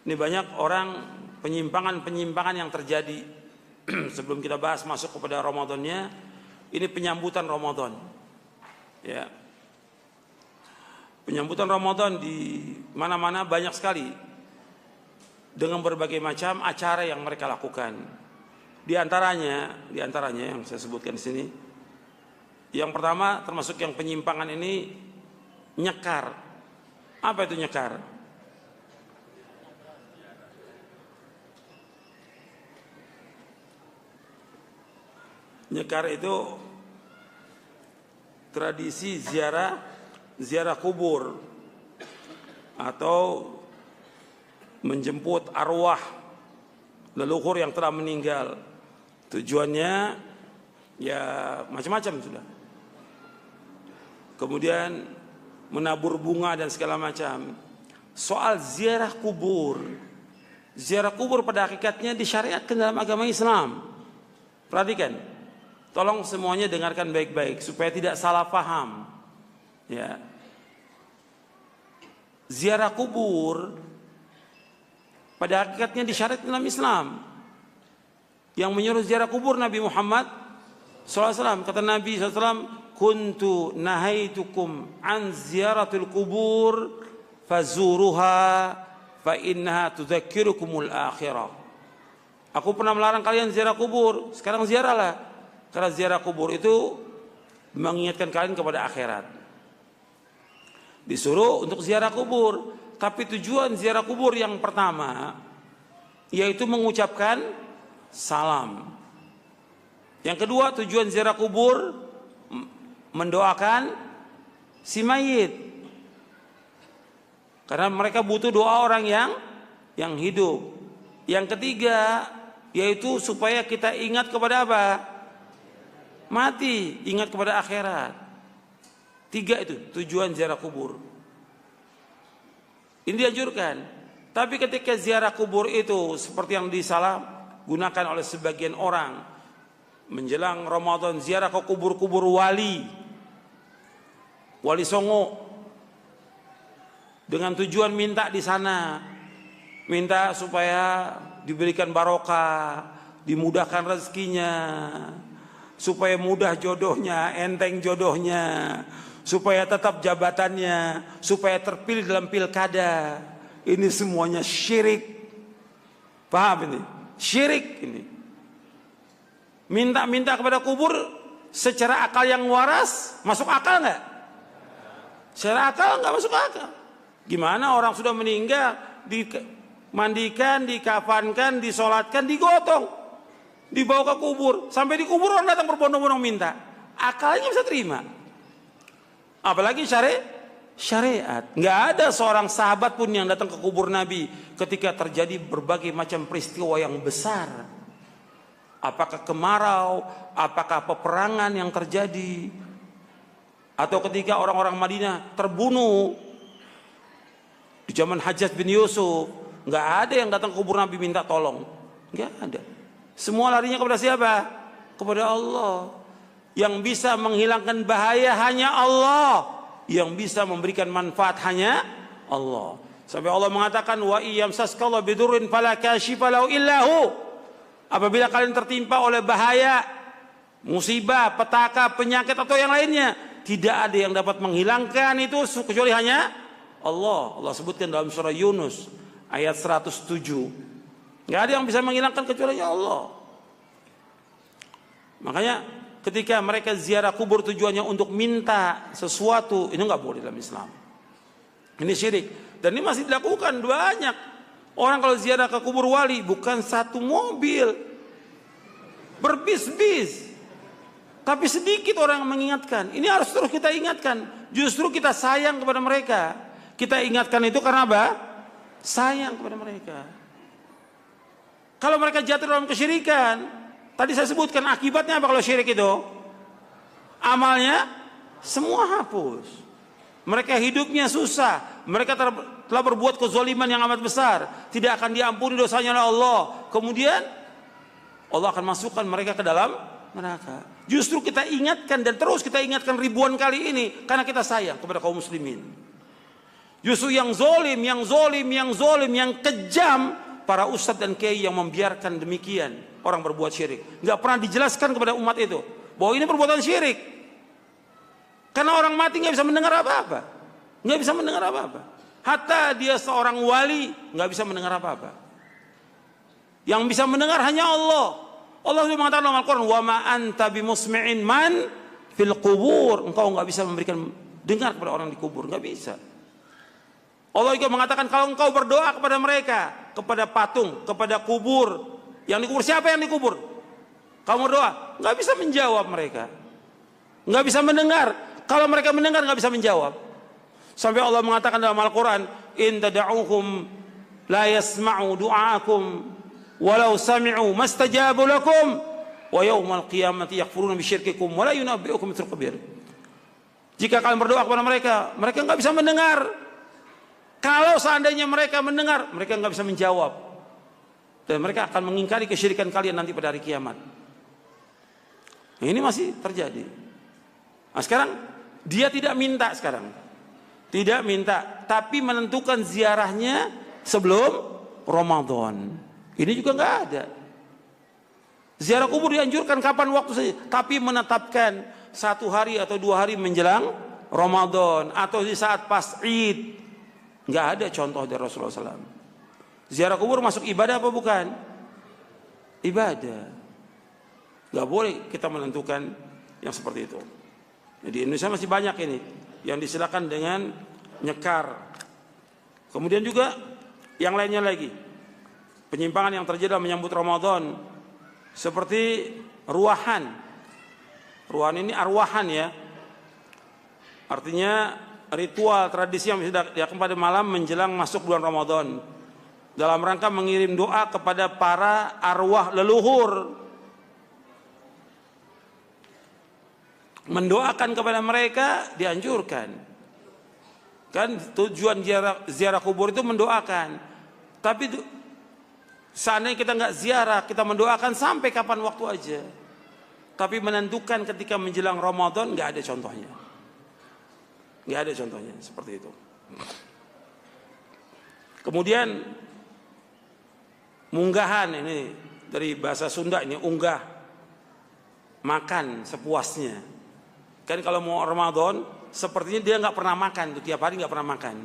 Ini banyak orang penyimpangan-penyimpangan yang terjadi. Sebelum kita bahas masuk kepada Ramadannya, ini penyambutan Ramadan. Ya. Penyambutan Ramadan di mana-mana banyak sekali dengan berbagai macam acara yang mereka lakukan. Di antaranya yang saya sebutkan di sini. Yang pertama termasuk yang penyimpangan ini nyekar. Apa itu nyekar? Nyekar itu tradisi ziarah kubur atau menjemput arwah leluhur yang telah meninggal. Tujuannya ya macam-macam sudah. Kemudian menabur bunga dan segala macam. Soal ziarah kubur pada hakikatnya disyariatkan dalam agama Islam. Perhatikan, tolong semuanya dengarkan baik-baik supaya tidak salah paham. Ya, ziarah kubur pada hakikatnya disyariatkan dalam Islam. Yang menyuruh ziarah kubur Nabi Muhammad SAW. Kata Nabi SAW, kuntu nahaitukum an ziyaratul kubur fazuruha fa innaha tudzakirukumul akhirah. Aku pernah melarang kalian ziarah kubur, sekarang ziarahlah. Karena ziarah kubur itu mengingatkan kalian kepada akhirat. Disuruh untuk ziarah kubur, tapi tujuan ziarah kubur yang pertama yaitu mengucapkan salam. Yang kedua, tujuan ziarah kubur mendoakan si mayit. Karena mereka butuh doa orang yang hidup. Yang ketiga, yaitu supaya kita ingat kepada apa? Mati, ingat kepada akhirat. 3 itu tujuan ziarah kubur. Ini dianjurkan. Tapi ketika ziarah kubur itu seperti yang disalahgunakan oleh sebagian orang, menjelang Ramadan ziarah ke kubur-kubur wali Songo, dengan tujuan minta di sana, minta supaya diberikan barokah, dimudahkan rezekinya, supaya mudah jodohnya, enteng jodohnya, supaya tetap jabatannya, supaya terpilih dalam pilkada. Ini semuanya syirik. Paham ini? Syirik ini. Minta-minta kepada kubur secara akal yang waras, masuk akal enggak? Secara akal enggak masuk akal. Gimana orang sudah meninggal, dimandikan, dikafankan, disolatkan, digotong, dibawa ke kubur, sampai di kubur orang datang berbondong-bondong minta. Akalnya bisa terima. Apalagi syariat. Enggak ada seorang sahabat pun yang datang ke kubur Nabi ketika terjadi berbagai macam peristiwa yang besar. Apakah kemarau, apakah peperangan yang terjadi, atau ketika orang-orang Madinah terbunuh di zaman Hajjaj bin Yusuf, nggak ada yang datang ke kubur Nabi minta tolong, nggak ada. Semua larinya kepada siapa? Kepada Allah. Yang bisa menghilangkan bahaya hanya Allah, yang bisa memberikan manfaat hanya Allah. Sampai Allah mengatakan, wa iyamsaskallahu bidurrin fala kashifa lahu illahu. Apabila kalian tertimpa oleh bahaya, musibah, petaka, penyakit atau yang lainnya, tidak ada yang dapat menghilangkan itu kecuali hanya Allah. Allah sebutkan dalam surah Yunus ayat 107. Nggak ada yang bisa menghilangkan kecuali Allah. Makanya ketika mereka ziarah kubur tujuannya untuk minta sesuatu, ini nggak boleh dalam Islam. Ini syirik. Dan ini masih dilakukan banyak. Orang kalau ziarah ke kubur wali bukan satu mobil, berbis-bis. Tapi sedikit orang yang mengingatkan. Ini harus terus kita ingatkan. Justru kita sayang kepada mereka. Kita ingatkan itu karena apa? Sayang kepada mereka. Kalau mereka jatuh dalam kesyirikan, tadi saya sebutkan akibatnya apa kalau syirik itu? Amalnya semua hapus. Mereka hidupnya susah. Mereka telah berbuat kezaliman yang amat besar. Tidak akan diampuni dosanya oleh Allah. Kemudian Allah akan masukkan mereka ke dalam neraka. Justru kita ingatkan dan terus kita ingatkan ribuan kali ini karena kita sayang kepada kaum muslimin. Justru yang zolim, yang kejam, para ustadz dan kiai yang membiarkan demikian orang berbuat syirik. Nggak pernah dijelaskan kepada umat itu bahwa ini perbuatan syirik. Karena orang mati nggak bisa mendengar apa-apa, nggak bisa mendengar apa-apa. Hatta dia seorang wali nggak bisa mendengar apa-apa. Yang bisa mendengar hanya Allah. Allah sudah mengatakan dalam Al-Quran, wa ma anta bimusmi'in man fil qubur. Engkau nggak bisa memberikan dengar kepada orang di kubur, nggak bisa. Allah juga mengatakan kalau engkau berdoa kepada mereka, kepada patung, kepada kubur, yang dikubur siapa yang dikubur? Kamu berdoa, nggak bisa menjawab mereka, nggak bisa mendengar. Kalau mereka mendengar nggak bisa menjawab. Sampai Allah mengatakan dalam Al-Quran, in tada'uhum la yasma'u du'aakum walau sami'u mastajabu lakum wa yawmal qiyamati yakfuruna bisyirkikum wa la yunabbi'ukum mithlu khabir. Jika kalian berdoa kepada mereka, mereka nggak bisa mendengar. Kalau seandainya mereka mendengar, mereka nggak bisa menjawab, dan mereka akan mengingkari kesyirikan kalian nanti pada hari kiamat. Nah, ini masih terjadi. Nah, sekarang dia tidak minta sekarang, tidak minta, tapi menentukan ziarahnya sebelum Ramadan. Ini juga nggak ada. Ziarah kubur dianjurkan kapan waktu saja, tapi menetapkan 1 hari atau 2 hari menjelang Ramadan atau di saat pas Id. Nggak ada contoh dari Rasulullah SAW. Ziarah kubur masuk ibadah apa bukan? Ibadah. Nggak boleh kita menentukan yang seperti itu. Jadi Indonesia masih banyak ini yang disilakan dengan nyekar. Kemudian juga yang lainnya lagi, penyimpangan yang terjadi dalam menyambut Ramadan, seperti ruahan. Ruahan ini arwahan ya, artinya ritual tradisi yang dilakukan pada malam menjelang masuk bulan Ramadan dalam rangka mengirim doa kepada para arwah leluhur, mendoakan kepada mereka dianjurkan. Kan tujuan ziarah kubur itu mendoakan. Tapi seandainya kita nggak ziarah, kita mendoakan sampai kapan waktu aja. Tapi menentukan ketika menjelang Ramadan nggak ada contohnya. Nggak ada contohnya seperti itu. Kemudian munggahan, ini dari bahasa Sunda, ini unggah, makan sepuasnya. Kan kalau mau Ramadan sepertinya dia nggak pernah makan tuh, tiap hari nggak pernah makan.